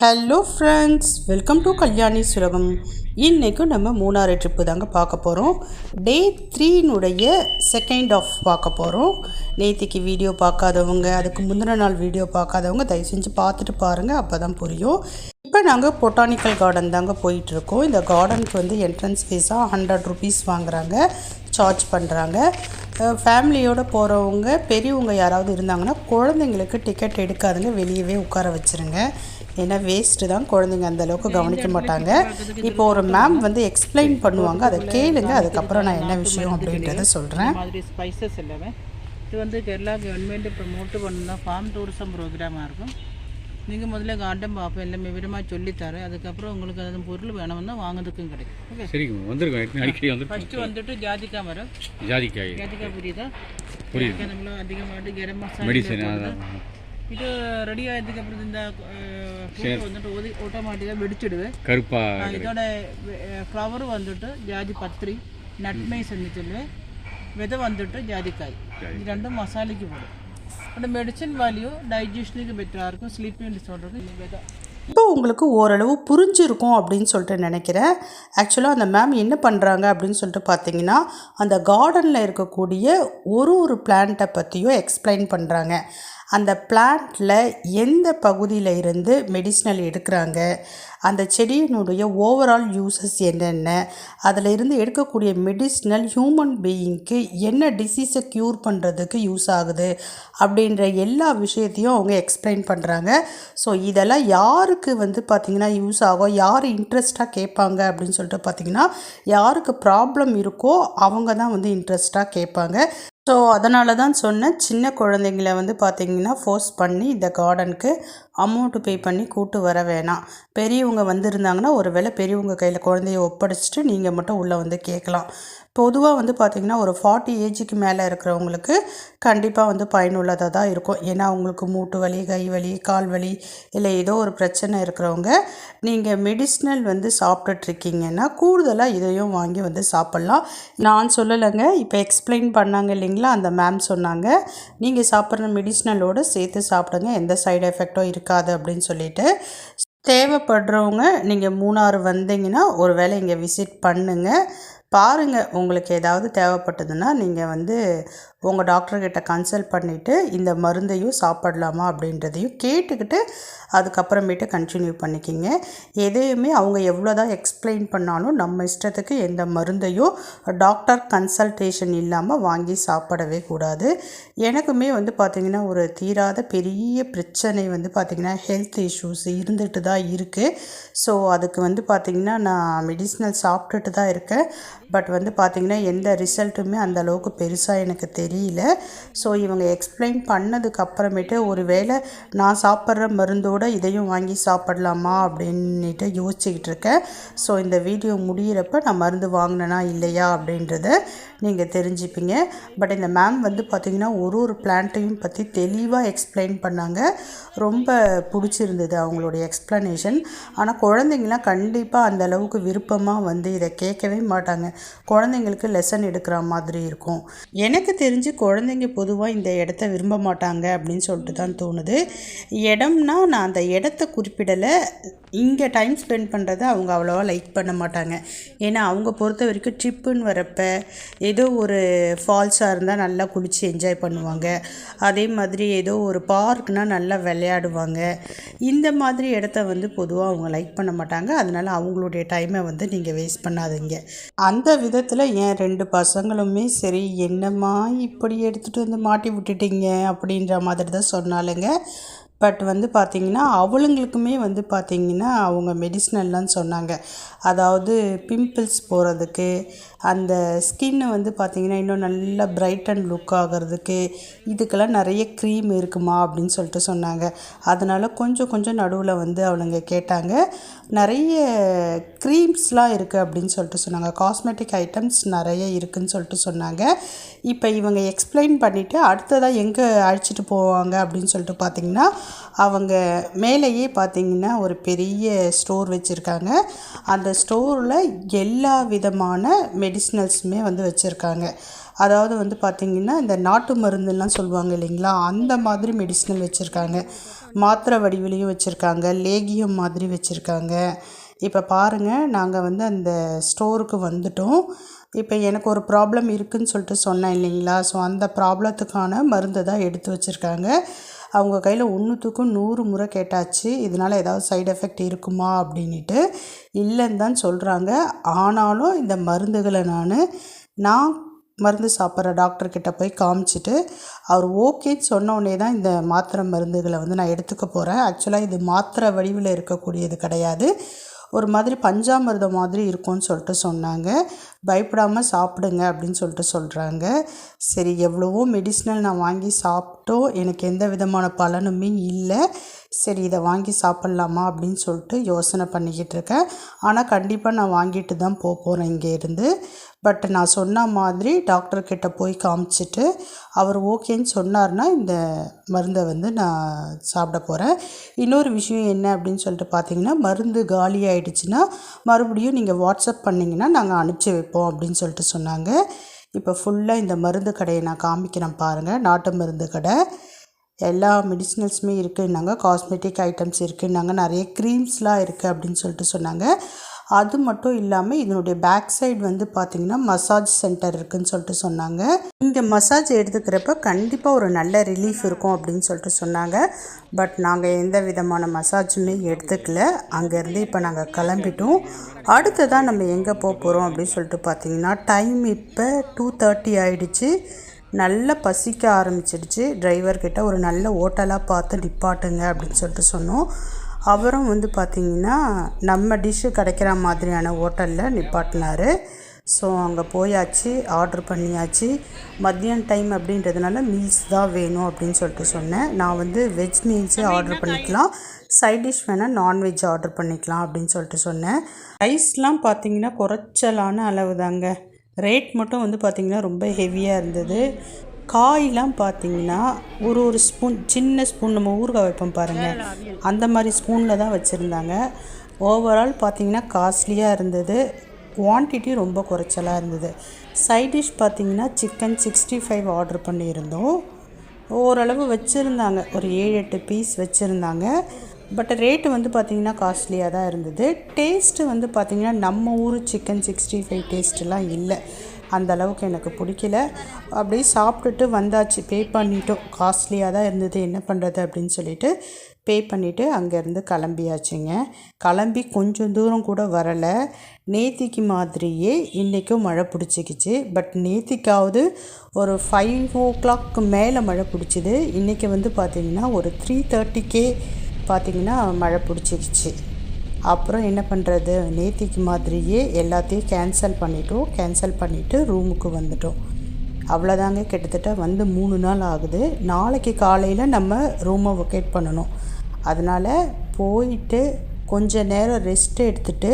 Hello friends, welcome to Kalyani சுலகம். இன்றைக்கும் நம்ம மூணாறு ட்ரிப்பு தாங்க பார்க்க போகிறோம். டே 3னுடைய செகண்ட் ஆஃப் பார்க்க போகிறோம். நேற்றுக்கு வீடியோ பார்க்காதவங்க, அதுக்கு முந்தின நாள் வீடியோ பார்க்காதவங்க தயவு செஞ்சு பார்த்துட்டு பாருங்கள், அப்போ தான் புரியும். இப்போ நாங்கள் பொட்டானிக்கல் கார்டன் தாங்க போயிட்டுருக்கோம். இந்த கார்டனுக்கு வந்து என்ட்ரன்ஸ் ஃபீஸாக 100 rupees வாங்குகிறாங்க, சார்ஜ் பண்ணுறாங்க. ஃபேமிலியோடு போகிறவங்க, பெரியவங்க யாராவது இருந்தாங்கன்னா குழந்தைங்களுக்கு டிக்கெட் எடுக்காதுங்க, வெளியவே உட்கார வச்சுருங்க. ஏன்னா வேஸ்ட்டு தான், குழந்தைங்க அந்தளவுக்கு கவனிக்க மாட்டாங்க. இப்போ ஒரு மேம் வந்து எக்ஸ்பிளைன் பண்ணுவாங்க, அதை கேளுங்க, அதுக்கப்புறம் நான் என்ன விஷயம் அப்படின்றத சொல்கிறேன். மாதிரி ஸ்பைசஸ் எல்லாமே இது வந்து கேரளா கவர்மெண்ட் ப்ரமோட் பண்ண ஃபார்ம் டூரிசம் ப்ரோக்ராமாக இருக்கும். நீங்கள் முதல்ல கார்டன் பார்ப்போம், எல்லாமே விவரமாக சொல்லித்தரேன். அதுக்கப்புறம் உங்களுக்கு அது பொருள் வேணும்னா வாங்குறதுக்கும் கிடைக்கும். ஓகே, சரிங்க. வந்துருக்கோம் அடிக்கடி வந்து. ஃபஸ்ட்டு வந்துட்டு ஜாதிக்காய் மரம். ஜாதிக்காய் புரியுதா? புரியுது. நம்மள அதிகமாகிட்டு கரம் மசாலா மெடிசன் இது ரெடி ஆகிடுதுக்கு அப்புறம் இந்த வந்துட்டு ஆட்டோமேட்டிக்காக வெடிச்சிடுவேன். கருப்பா இதோட ஃப்ளவர் வந்துட்டு ஜாதி பத்திரி, நட்மைஸ் சொல்லுவேன். விதை வந்துட்டு ஜாதிக்காய். இது ரெண்டும் மசாலைக்கு போடும். அந்த மெடிசன் வேல்யூ டைஜஷனுக்கு பெட்டராக இருக்கும், ஸ்லீப்பிங் டிஸார்டருக்கு விதை. இப்போ உங்களுக்கு ஓரளவு புரிஞ்சிருக்கும் அப்படின்னு சொல்லிட்டு நினைக்கிறேன். ஆக்சுவலாக அந்த மேம் என்ன பண்ணுறாங்க அப்படின்னு சொல்லிட்டு பார்த்தீங்கன்னா, அந்த கார்டனில் இருக்கக்கூடிய ஒரு பிளான்ட்டை பற்றியும் எக்ஸ்பிளைன் பண்ணுறாங்க. அந்த பிளான்ட்டில் எந்த பகுதியில் இருந்து மெடிசினல் எடுக்கிறாங்க, அந்த செடியினுடைய ஓவரால் யூசஸ் என்னென்ன, அதில் இருந்து எடுக்கக்கூடிய மெடிசினல் ஹியூமன் பீயிங்க்கு என்ன டிசீஸை க்யூர் பண்ணுறதுக்கு யூஸ் ஆகுது அப்படின்ற எல்லா விஷயத்தையும் அவங்க எக்ஸ்பிளைன் பண்ணுறாங்க. ஸோ இதெல்லாம் யாருக்கு வந்து பார்த்திங்கன்னா யூஸ் ஆகும், யார் இன்ட்ரெஸ்ட்டாக கேட்பாங்க அப்படின்னு சொல்லிட்டு பார்த்திங்கன்னா, யாருக்கு ப்ராப்ளம் இருக்கோ அவங்க தான் வந்து இன்ட்ரெஸ்ட்டாக கேட்பாங்க. ஸோ அதனால தான் சொன்னேன், சின்ன குழந்தைங்கள வந்து பார்த்திங்கன்னா ஃபோர்ஸ் பண்ணி இந்த கார்டனுக்கு அமௌண்ட்டு பே பண்ணி கூட்டு வர வேணாம். பெரியவங்க வந்திருந்தாங்கன்னா ஒரு வேளை பெரியவங்க கையில் குழந்தைய ஒப்படைச்சிட்டு நீங்கள் மட்டும் உள்ளே வந்து கேட்கலாம். பொதுவாக வந்து பார்த்திங்கன்னா ஒரு 40 ஏஜுக்கு மேலே இருக்கிறவங்களுக்கு கண்டிப்பாக வந்து பயனுள்ளதாக தான் இருக்கும். ஏன்னா அவங்களுக்கு மூட்டு வலி, கை வலி, கால் வலி, இல்லை ஏதோ ஒரு பிரச்சனை இருக்கிறவங்க நீங்கள் மெடிசினல் வந்து சாப்பிட்டுட்ருக்கீங்கன்னா கூடுதலாக இதையும் வாங்கி வந்து சாப்பிட்லாம். நான் சொல்லலைங்க, இப்போ எக்ஸ்பிளைன் பண்ணாங்க இல்லைங்களா, அந்த மேம் சொன்னாங்க நீங்கள் சாப்பிட்ற மெடிசினலோடு சேர்த்து சாப்பிடுங்க, எந்த சைடு எஃபெக்டும் இருக்காது அப்படின்னு சொல்லிட்டு. தேவைப்படுறவங்க நீங்கள் மூணாறு வந்தீங்கன்னா ஒரு வேளை இங்கே விசிட் பண்ணுங்கள், பாருங்கள். உங்களுக்கு ஏதாவது தேவைப்பட்டதுன்னா நீங்கள் வந்து உங்கள் டாக்டர்கிட்ட கன்சல்ட் பண்ணிவிட்டு இந்த மருந்தையும் சாப்பிடலாமா அப்படின்றதையும் கேட்டுக்கிட்டு அதுக்கப்புறமேட்டு கண்டினியூ பண்ணிக்கிங்க. எதையுமே அவங்க எவ்வளோ தான் எக்ஸ்பிளைன் பண்ணாலும் நம்ம இஷ்டத்துக்கு எந்த மருந்தையும் டாக்டர் கன்சல்டேஷன் இல்லாமல் வாங்கி சாப்பிடவே கூடாது. எனக்குமே வந்து பார்த்திங்கன்னா ஒரு தீராத பெரிய பிரச்சனை வந்து பார்த்திங்கன்னா ஹெல்த் இஷ்யூஸ் இருந்துகிட்டு தான் இருக்குது. ஸோ அதுக்கு வந்து பார்த்திங்கன்னா நான் மெடிசினல் சாப்பிட்டுட்டு தான் இருக்கேன். பட் வந்து பார்த்திங்கன்னா எந்த ரிசல்ட்டுமே அந்தளவுக்கு பெருசாக எனக்கு தெரியல. ஸோ இவங்க எக்ஸ்பிளைன் பண்ணதுக்கு அப்புறமேட்டு ஒரு வேளை நான் சாப்பிட்ற மருந்தோடு இதையும் வாங்கி சாப்பிடலாமா அப்படின்ட்டு யோசிச்சுக்கிட்டு இருக்கேன். ஸோ இந்த வீடியோ முடிகிறப்ப நான் மருந்து வாங்கினேனா இல்லையா அப்படின்றத நீங்கள் தெரிஞ்சுப்பீங்க. பட் இந்த மேம் வந்து பார்த்திங்கன்னா ஒரு பிளான்ட்டையும் பற்றி தெளிவாக எக்ஸ்பிளைன் பண்ணாங்க. ரொம்ப பிடிச்சிருந்தது அவங்களுடைய எக்ஸ்ப்ளனேஷன். ஆனால் குழந்தைங்களாம் கண்டிப்பாக அந்தளவுக்கு விருப்பமாக வந்து இதை கேட்கவே மாட்டாங்க. குழந்தைங்களுக்கு லெசன் எடுக்கிற மாதிரி இருக்கும். எனக்கு தெரிஞ்சு குழந்தைங்க பொதுவாக இந்த இடத்த விரும்ப மாட்டாங்க அப்படின்னு சொல்லிட்டு தான் தோணுது. இடம்னா நான் அந்த இடத்த குறிப்பிடலை, இங்கே டைம் ஸ்பெண்ட் பண்ணுறதை அவங்க அவ்வளோவா லைக் பண்ண மாட்டாங்க. ஏன்னா அவங்க பொறுத்த வரைக்கும் ட்ரிப்புன்னு வரப்போ ஏதோ ஒரு ஃபால்ஸாக இருந்தால் நல்லா குளித்து என்ஜாய் பண்ணுவாங்க. அதே மாதிரி ஏதோ ஒரு பார்க்னால் நல்லா விளையாடுவாங்க. இந்த மாதிரி இடத்த வந்து பொதுவாக அவங்க லைக் பண்ண மாட்டாங்க. அதனால் அவங்களுடைய டைமை வந்து நீங்கள் வேஸ்ட் பண்ணாதீங்க. அந்த விதத்தில் என் 2 பசங்களுமே சரி, என்னம்மா இப்படி எடுத்துகிட்டு வந்து மாட்டி விட்டுட்டீங்க அப்படின்ற மாதிரி தான் சொன்னாலுங்க. பட் வந்து பார்த்திங்கன்னா அவளுங்களுக்குமே வந்து பார்த்திங்கன்னா அவங்க மெடிசினல்லாம் சொன்னாங்க. அதாவது பிம்பிள்ஸ் போகிறதுக்கு, அந்த ஸ்கின்னு வந்து பார்த்திங்கன்னா இன்னும் நல்லா பிரைட் அண்ட் லுக் ஆகிறதுக்கு இதுக்கெல்லாம் நிறைய க்ரீம் இருக்குமா அப்படின்னு சொல்லிட்டு சொன்னாங்க. அதனால் கொஞ்சம் நடுவில் வந்து அவளுங்க கேட்டாங்க. நிறைய க்ரீம்ஸ்லாம் இருக்குது அப்படின்னு சொல்லிட்டு சொன்னாங்க. காஸ்மெட்டிக் ஐட்டம்ஸ் நிறைய இருக்குதுன்னு சொல்லிட்டு சொன்னாங்க. இப்போ இவங்க எக்ஸ்பிளைன் பண்ணிவிட்டு அடுத்ததாக எங்கே அழைச்சிட்டு போவாங்க அப்படின்னு சொல்லிட்டு பார்த்திங்கன்னா, அவங்க மேலேயே பார்த்திங்கன்னா ஒரு பெரிய ஸ்டோர் வச்சுருக்காங்க. அந்த ஸ்டோரில் எல்லா விதமான மெடிசினல்ஸுமே வந்து வச்சுருக்காங்க. அதாவது வந்து பார்த்திங்கன்னா இந்த நாட்டு மருந்துலாம் சொல்லுவாங்க இல்லைங்களா, அந்த மாதிரி மெடிசினல் வச்சுருக்காங்க. மாத்திரை வடிவிலையும் வச்சுருக்காங்க, லேகியம் மாதிரி வச்சுருக்காங்க. இப்போ பாருங்கள், நாங்கள் வந்து அந்த ஸ்டோருக்கு வந்துட்டோம். இப்போ எனக்கு ஒரு ப்ராப்ளம் இருக்குதுன்னு சொல்லிட்டு சொன்னேன் இல்லைங்களா, ஸோ அந்த ப்ராப்ளத்துக்கான மருந்து தான் எடுத்து வச்சுருக்காங்க. அவங்க கையில் 100க்கு 100 முறை கேட்டாச்சு, இதனால் ஏதாவது சைடு எஃபெக்ட் இருக்குமா அப்படின்ட்டு. இல்லைன்னு தான் சொல்கிறாங்க. ஆனாலும் இந்த மருந்துகளை நான் மருந்து சாப்பிட்ற டாக்டர்கிட்ட போய் காமிச்சிட்டு அவர் ஓகேன்னு சொன்னோடனே தான் இந்த மாத்திரை மருந்துகளை வந்து நான் எடுத்துக்க போகிறேன். ஆக்சுவலாக இது மாத்திரை வடிவில் இருக்கக்கூடியது கிடையாது, ஒரு மாதிரி பஞ்சாமிர்தம் மாதிரி இருக்கும்னு சொல்லிட்டு சொன்னாங்க. பயப்படாமல் சாப்பிடுங்க அப்படின்னு சொல்லிட்டு சொல்கிறாங்க. சரி, எவ்வளவோ மெடிசினல் நான் வாங்கி சாப்பிட்டோம், எனக்கு எந்த விதமான பலனுமே இல்லை. சரி, இதை வாங்கி சாப்பிட்லாமா அப்படின்னு சொல்லிட்டு யோசனை பண்ணிக்கிட்டு இருக்கேன். ஆனால் கண்டிப்பாக நான் வாங்கிட்டு தான் போகிறேன் இங்கேருந்து. பட் நான் சொன்ன மாதிரி டாக்டர்கிட்ட போய் காமிச்சிட்டு அவர் ஓகேன்னு சொன்னார்னா இந்த மருந்தை வந்து நான் சாப்பிட போகிறேன். இன்னொரு விஷயம் என்ன அப்படின்னு சொல்லிட்டு பார்த்தீங்கன்னா, மருந்து காலி ஆகிடுச்சுன்னா மறுபடியும் நீங்கள் வாட்ஸ்அப் பண்ணிங்கன்னா நாங்கள் அனுப்பிச்சி வைப்போம் அப்படின்னு சொல்லிட்டு சொன்னாங்க. இப்போ ஃபுல்லாக இந்த மருந்து கடையை நான் காமிக்கிறேன் பாருங்கள். நாட்டு மருந்து கடை, எல்லா மெடிசினல்ஸுமே இருக்குன்னாங்க, காஸ்மெட்டிக் ஐட்டம்ஸ் இருக்குன்னாங்க, நிறைய க்ரீம்ஸ்லாம் இருக்குது அப்படின்னு சொல்லிட்டு சொன்னாங்க. அது மட்டும் இல்லாமல் இதனுடைய பேக் சைடு வந்து பார்த்திங்கன்னா மசாஜ் சென்டர் இருக்குதுன்னு சொல்லிட்டு சொன்னாங்க. இங்கே மசாஜ் எடுத்துக்கிறப்ப கண்டிப்பாக ஒரு நல்ல ரிலீஃப் இருக்கும் அப்படின்னு சொல்லிட்டு சொன்னாங்க. பட் நாங்கள் எந்த விதமான மசாஜுமே எடுத்துக்கல. அங்கேருந்து இப்போ நாங்கள் கிளம்பிட்டோம். அடுத்ததான் நம்ம எங்கே போகிறோம் அப்படின்னு சொல்லிட்டு பார்த்திங்கன்னா, டைம் இப்போ 2:30 ஆகிடுச்சு. நல்லா பசிக்க ஆரம்பிச்சிடுச்சு. டிரைவர்கிட்ட ஒரு நல்ல ஹோட்டலாக பார்த்து நிப்பாட்டுங்க அப்படின்னு சொல்லிட்டு சொன்னோம். அவரும் வந்து பார்த்திங்கன்னா நம்ம டிஷ்ஷு கிடைக்கிற மாதிரியான ஹோட்டலில் நிப்பாட்டினார். ஸோ அங்கே போயாச்சு, ஆர்டர் பண்ணியாச்சு. மதியம் டைம் அப்படின்றதுனால மீல்ஸ் தான் வேணும் அப்படின்னு சொல்லிட்டு சொன்னேன். நான் வந்து வெஜ் மீல்ஸே ஆர்டர் பண்ணிக்கலாம், சைட் டிஷ் வேணால் நான்வெஜ் ஆர்டர் பண்ணிக்கலாம் அப்படின்னு சொல்லிட்டு சொன்னேன். ரைஸ்லாம் பார்த்திங்கன்னா குறைச்சலான அளவு தாங்க. ரேட் மட்டும் வந்து பார்த்திங்கன்னா ரொம்ப ஹெவியாக இருந்தது. காயெலாம் பார்த்திங்கன்னா ஒரு ஸ்பூன், சின்ன ஸ்பூன் நம்ம ஊறுகாய் வைப்போம் பாருங்கள், அந்த மாதிரி ஸ்பூனில் தான் வச்சுருந்தாங்க. ஓவரால் பார்த்திங்கன்னா காஸ்ட்லியாக இருந்தது. குவான்டிட்டி ரொம்ப குறைச்சலாக இருந்தது. சைட் டிஷ் பார்த்திங்கன்னா சிக்கன் 65 ஆர்டர் பண்ணியிருந்தோம். ஓரளவு வச்சுருந்தாங்க, ஒரு 7-8 பீஸ் வச்சுருந்தாங்க. பட் ரேட்டு வந்து பார்த்திங்கன்னா காஸ்ட்லியாக தான் இருந்தது. டேஸ்ட்டு வந்து பார்த்திங்கன்னா நம்ம ஊர் சிக்கன் 65 டேஸ்ட்டெலாம் இல்லை, அந்த அளவுக்கு எனக்கு பிடிக்கல. அப்படியே சாப்பிட்டுட்டு வந்தாச்சு, பே பண்ணிட்டோம். காஸ்ட்லியாக தான் இருந்தது, என்ன பண்ணுறது அப்படின்னு சொல்லிட்டு பே பண்ணிவிட்டு அங்கேருந்து கிளம்பியாச்சுங்க. கிளம்பி கொஞ்சம் தூரம் கூட வரலை. நேத்திக்கு மாதிரியே இன்றைக்கும் மழை பிடிச்சிக்கிச்சு. பட் நேத்திக்காவது ஒரு 5 o'clock மேலே மழை பிடிச்சிது. இன்றைக்கி வந்து பார்த்திங்கன்னா ஒரு 3:30 பார்த்திங்கன்னா மழை பிடிச்சிக்கிச்சு. அப்புறம் என்ன பண்ணுறது, நேத்திக்கு மாதிரியே எல்லாத்தையும் கேன்சல் பண்ணிவிட்டு ரூமுக்கு வந்துட்டோம். அவ்வளோதாங்க, கிட்டத்தட்ட வந்து 3 நாள் ஆகுது. நாளைக்கு காலையில் நம்ம ரூமை வொக்கேட் பண்ணணும். அதனால் போயிட்டு கொஞ்ச நேரம் ரெஸ்ட் எடுத்துகிட்டு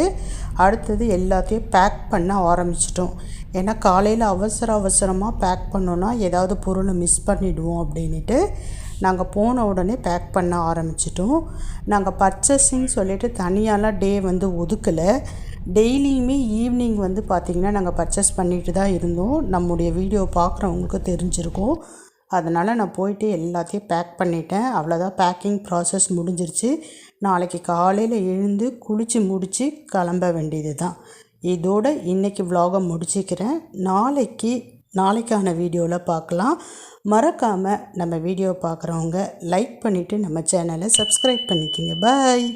அடுத்தது எல்லாத்தையும் பேக் பண்ண ஆரம்பிச்சிட்டோம். ஏன்னா காலையில் அவசரமாக பேக் பண்ணோன்னா ஏதாவது பொருளை மிஸ் பண்ணிவிடுவோம் அப்படின்ட்டு நாங்கள் போன உடனே பேக் பண்ண ஆரம்பிச்சிட்டோம். நாங்கள் பர்ச்சேசிங் சொல்லிவிட்டு தனியாலாம் டே வந்து ஒதுக்கலை. டெய்லியுமே ஈவினிங் வந்து பார்த்திங்கன்னா நாங்கள் பர்ச்சேஸ் பண்ணிட்டு தான் இருந்தோம். நம்முடைய வீடியோ பார்க்குறவங்களுக்கு தெரிஞ்சிருக்கும். அதனால் நான் போயிட்டு எல்லாத்தையும் பேக் பண்ணிட்டேன். அவ்வளோதான், பேக்கிங் ப்ராசஸ் முடிஞ்சிருச்சு. நாளைக்கு காலையில் எழுந்து குளித்து முடித்து கிளம்ப வேண்டியது தான். இதோட இன்றைக்கி vlog-ஐ முடிச்சிக்கிறேன். நாளைக்கான வீடியோவில் பார்க்கலாம். மறக்காமல் நம்ம வீடியோ பார்க்குறவங்க லைக் பண்ணிவிட்டு நம்ம சேனலை சப்ஸ்கிரைப் பண்ணிக்கோங்க. பாய்.